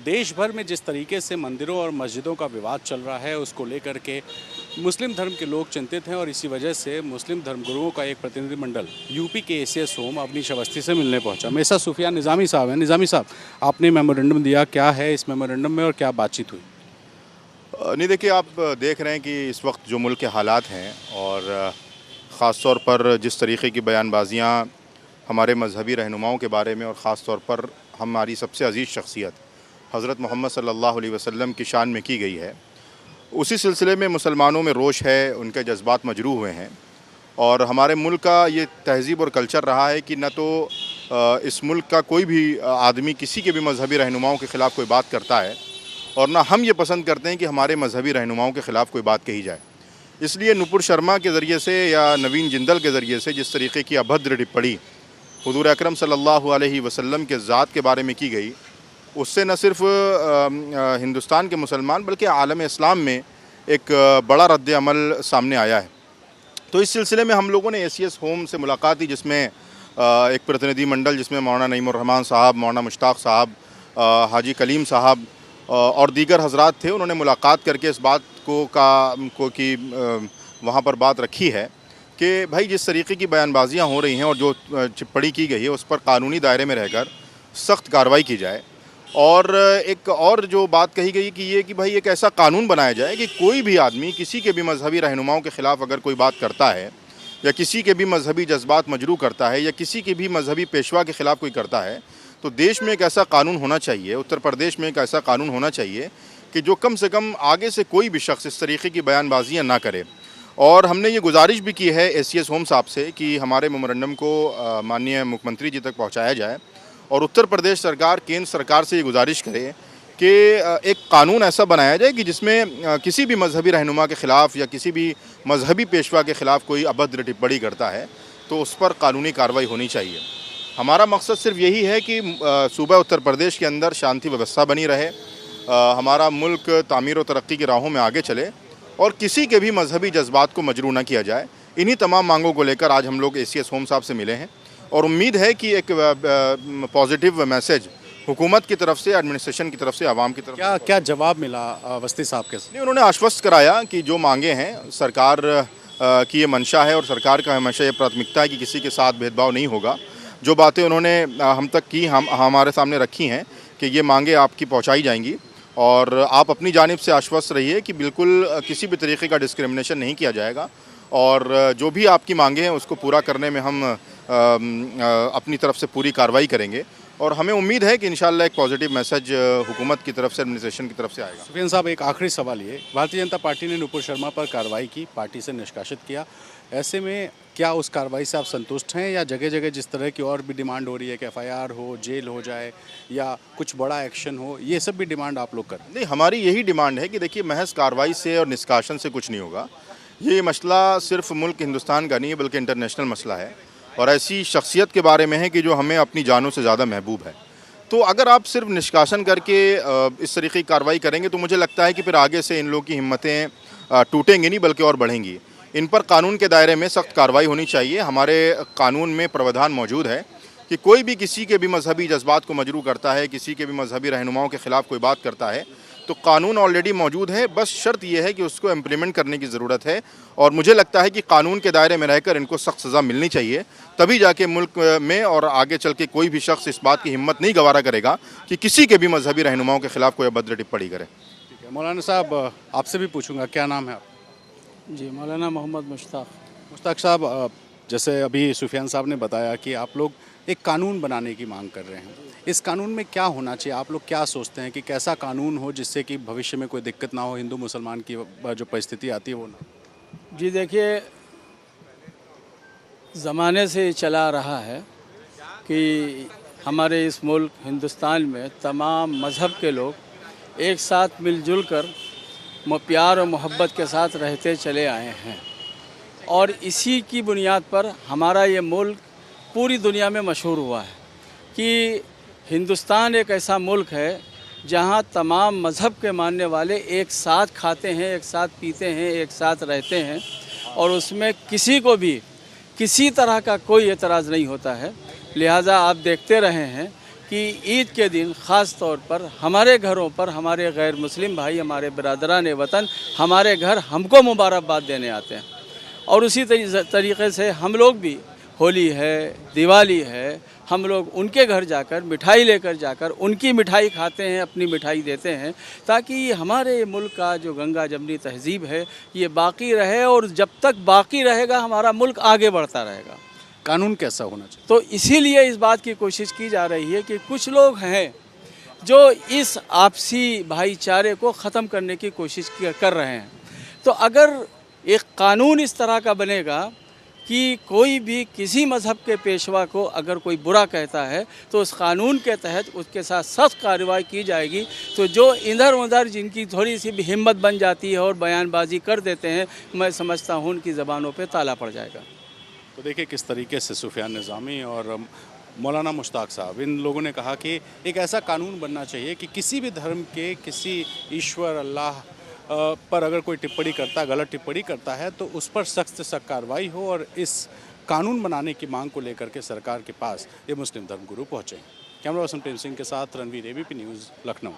देश भर में जिस तरीके से मंदिरों और मस्जिदों का विवाद चल रहा है उसको लेकर के मुस्लिम धर्म के लोग चिंतित हैं और इसी वजह से मुस्लिम धर्मगुरुओं का एक प्रतिनिधिमंडल यूपी के एसीएस होम अवनीश अवस्थी से मिलने पहुंचा। मेरे साथ सुफियान निज़ामी साहब हैं। निज़ामी साहब, आपने मेमोरेंडम दिया, क्या है इस मेमोरेंडम में और क्या बातचीत हुई? नहीं, देखिए, आप देख रहे हैं कि इस वक्त जो मुल्क के हालात हैं और ख़ास तौर पर जिस तरीके की बयानबाजियाँ हमारे मजहबी रहनुमाओं के बारे में और ख़ास तौर पर हमारी सबसे अजीज़ शख्सियत हज़रत मोहम्मद सल्लल्लाहु अलैहि वसल्लम की शान में की गई है, उसी सिलसिले में मुसलमानों में रोष है, उनके जज्बात मजरूह हुए हैं। और हमारे मुल्क का ये तहज़ीब और कल्चर रहा है कि न तो इस मुल्क का कोई भी आदमी किसी के भी मजहबी रहनुमाओं के ख़िलाफ़ कोई बात करता है और ना हम ये पसंद करते हैं कि हमारे मजहबी रहनुमाओं के ख़िलाफ़ कोई बात कही जाए। इसलिए नुपुर शर्मा के ज़रिए से या नवीन जिंदल के ज़रिए से जिस तरीके की अभद्र टिप्पणी हुज़ूर अकरम सल्लल्लाहु अलैहि वसल्लम के ज़ात के बारे में की गई, उससे न सिर्फ़ हिंदुस्तान के मुसलमान बल्कि आलम इस्लाम में एक बड़ा रद्द-ए-अमल सामने आया है। तो इस सिलसिले में हम लोगों ने एसीएस होम से मुलाकात की, जिसमें एक प्रतिनिधिमंडल जिसमें मौलाना नईमुर रहमान साहब, मौलाना मुश्ताक साहब, हाजी कलीम साहब और दीगर हज़रात थे। उन्होंने मुलाकात करके इस बात को कि वहाँ पर बात रखी है कि भाई जिस तरीके की बयानबाजियाँ हो रही हैं और जो टिप्पणी की गई है उस पर कानूनी दायरे में रहकर सख्त कार्रवाई की जाए। और एक और जो बात कही गई कि ये कि भाई एक ऐसा कानून बनाया जाए कि कोई भी आदमी किसी के भी मजहबी रहनुमाओं के ख़िलाफ़ अगर कोई बात करता है या किसी के भी मजहबी जज्बात मजरूह करता है या किसी के भी मजहबी पेशवा के ख़िलाफ़ कोई करता है, तो देश में एक ऐसा कानून होना चाहिए, उत्तर प्रदेश में एक ऐसा कानून होना चाहिए कि जो कम से कम आगे से कोई भी शख्स इस तरीके की बयानबाजियाँ ना करे। और हमने ये गुजारिश भी की है एसीएस होम साहब से कि हमारे मेमोरेंडम को माननीय मुख्यमंत्री जी तक पहुँचाया जाए और उत्तर प्रदेश सरकार केंद्र सरकार से ये गुजारिश करे कि एक कानून ऐसा बनाया जाए कि जिसमें किसी भी मजहबी रहनुमा के ख़िलाफ़ या किसी भी मजहबी पेशवा के ख़िलाफ़ कोई अभद्र टिप्पणी करता है तो उस पर कानूनी कार्रवाई होनी चाहिए। हमारा मकसद सिर्फ यही है कि सूबा उत्तर प्रदेश के अंदर शांति व्यवस्था बनी रहे, हमारा मुल्क तामीर और तरक्की की राहों में आगे चले और किसी के भी मजहबी जज्बात को मजरूह न किया जाए। इन्हीं तमाम मांगों को लेकर आज हम लोग एसीएस होम साहब से मिले हैं और उम्मीद है कि एक पॉजिटिव मैसेज हुकूमत की तरफ से, एडमिनिस्ट्रेशन की तरफ से, आवाम की तरफ से। क्या जवाब मिला अवस्थी साहब के? नहीं, उन्होंने आश्वस्त कराया कि जो मांगे हैं सरकार की ये मंशा है और सरकार का हमेशा ये प्राथमिकता है कि किसी के साथ भेदभाव नहीं होगा। जो बातें उन्होंने हम तक की, हमारे सामने रखी हैं कि ये मांगे आपकी पहुँचाई जाएंगी और आप अपनी जानिब से आश्वस्त रहिए कि बिल्कुल किसी भी तरीके का डिस्क्रिमिनेशन नहीं किया जाएगा और जो भी आपकी मांगे हैं उसको पूरा करने में हम अपनी तरफ से पूरी कार्रवाई करेंगे और हमें उम्मीद है कि इंशाअल्लाह एक पॉजिटिव मैसेज हुकूमत की तरफ से, एडमिनिस्ट्रेशन की तरफ से आएगा। सुफियान साहब, एक आखिरी सवाल ये, भारतीय जनता पार्टी ने नुपुर शर्मा पर कार्रवाई की, पार्टी से निष्कासित किया, ऐसे में क्या उस कार्रवाई से आप संतुष्ट हैं या जगह जगह जिस तरह की और भी डिमांड हो रही है कि एफआईआर हो, जेल हो जाए या कुछ बड़ा एक्शन हो, ये सब भी डिमांड आप लोग करें? नहीं, हमारी यही डिमांड है कि देखिए, महज कार्रवाई से और निष्कासन से कुछ नहीं होगा। ये मसला सिर्फ मुल्क हिंदुस्तान का नहीं है बल्कि इंटरनेशनल मसला है और ऐसी शख्सियत के बारे में है कि जो हमें अपनी जानों से ज़्यादा महबूब है। तो अगर आप सिर्फ निष्कासन करके इस तरीके की कार्रवाई करेंगे तो मुझे लगता है कि फिर आगे से इन लोगों की हिम्मतें टूटेंगी नहीं बल्कि और बढ़ेंगी। इन पर कानून के दायरे में सख्त कार्रवाई होनी चाहिए। हमारे कानून में प्रावधान मौजूद है कि कोई भी किसी के भी मजहबी जज्बात को मजरूह करता है, किसी के भी मजहबी रहनुमाओं के ख़िलाफ़ कोई बात करता है तो कानून ऑलरेडी मौजूद है, बस शर्त यह है कि उसको इम्प्लीमेंट करने की ज़रूरत है और मुझे लगता है कि कानून के दायरे में रहकर इनको सख्त सज़ा मिलनी चाहिए, तभी जाके मुल्क में और आगे चल के कोई भी शख्स इस बात की हिम्मत नहीं गवारा करेगा कि किसी के भी मजहबी रहनुमाओं के ख़िलाफ़ कोई अभद्र टिप्पणी करे। ठीक है, मौलाना साहब आपसे भी पूछूंगा, क्या नाम है आप? जी, मौलाना मोहम्मद मुश्ताक। मुश्ताक साहब, जैसे अभी सुफियान साहब ने बताया कि आप लोग एक कानून बनाने की मांग कर रहे हैं, इस कानून में क्या होना चाहिए? आप लोग क्या सोचते हैं कि कैसा कानून हो जिससे कि भविष्य में कोई दिक्कत ना हो, हिंदू मुसलमान की जो परिस्थिति आती है वो ना? जी देखिए, ज़माने से ये चला रहा है कि हमारे इस मुल्क हिंदुस्तान में तमाम मज़हब के लोग एक साथ मिलजुल कर प्यार और मोहब्बत के साथ रहते चले आए हैं और इसी की बुनियाद पर हमारा ये मुल्क पूरी दुनिया में मशहूर हुआ है कि हिंदुस्तान एक ऐसा मुल्क है जहाँ तमाम मज़हब के मानने वाले एक साथ खाते हैं, एक साथ पीते हैं, एक साथ रहते हैं और उसमें किसी को भी किसी तरह का कोई एतराज़ नहीं होता है। लिहाजा आप देखते रहे हैं कि ईद के दिन ख़ास तौर पर हमारे घरों पर हमारे गैर मुस्लिम भाई, हमारे बिरादरान वतन हमारे घर हमको मुबारकबाद देने आते हैं। और उसी तरीक़े से हम लोग भी होली है, दिवाली है, हम लोग उनके घर जाकर मिठाई लेकर जाकर उनकी मिठाई खाते हैं, अपनी मिठाई देते हैं, ताकि हमारे मुल्क का जो गंगा जमनी तहज़ीब है ये बाकी रहे, और जब तक बाकी रहेगा हमारा मुल्क आगे बढ़ता रहेगा। कानून कैसा होना चाहिए? तो इसीलिए इस बात की कोशिश की जा रही है कि कुछ लोग हैं जो इस आपसी भाईचारे को ख़त्म करने की कोशिश कर रहे हैं। तो अगर एक कानून इस तरह का बनेगा कि कोई भी किसी मज़हब के पेशवा को अगर कोई बुरा कहता है तो उस कानून के तहत उसके साथ सख्त कार्रवाई की जाएगी, तो जो इधर उधर जिनकी थोड़ी सी भी हिम्मत बन जाती है और बयानबाजी कर देते हैं, मैं समझता हूँ उनकी ज़बानों पे ताला पड़ जाएगा। तो देखिए किस तरीके से सुफियान निज़ामी और मौलाना मुश्ताक साहब, इन लोगों ने कहा कि एक ऐसा कानून बनना चाहिए कि किसी भी धर्म के किसी ईश्वर अल्लाह पर अगर कोई टिप्पणी करता है, गलत टिप्पणी करता है, तो उस पर सख्त से सख्त कार्रवाई हो, और इस कानून बनाने की मांग को लेकर के सरकार के पास ये मुस्लिम धर्मगुरु पहुँचे। कैमरा पर्सन प्रेम सिंह के साथ रणवीर, ABP न्यूज़, लखनऊ।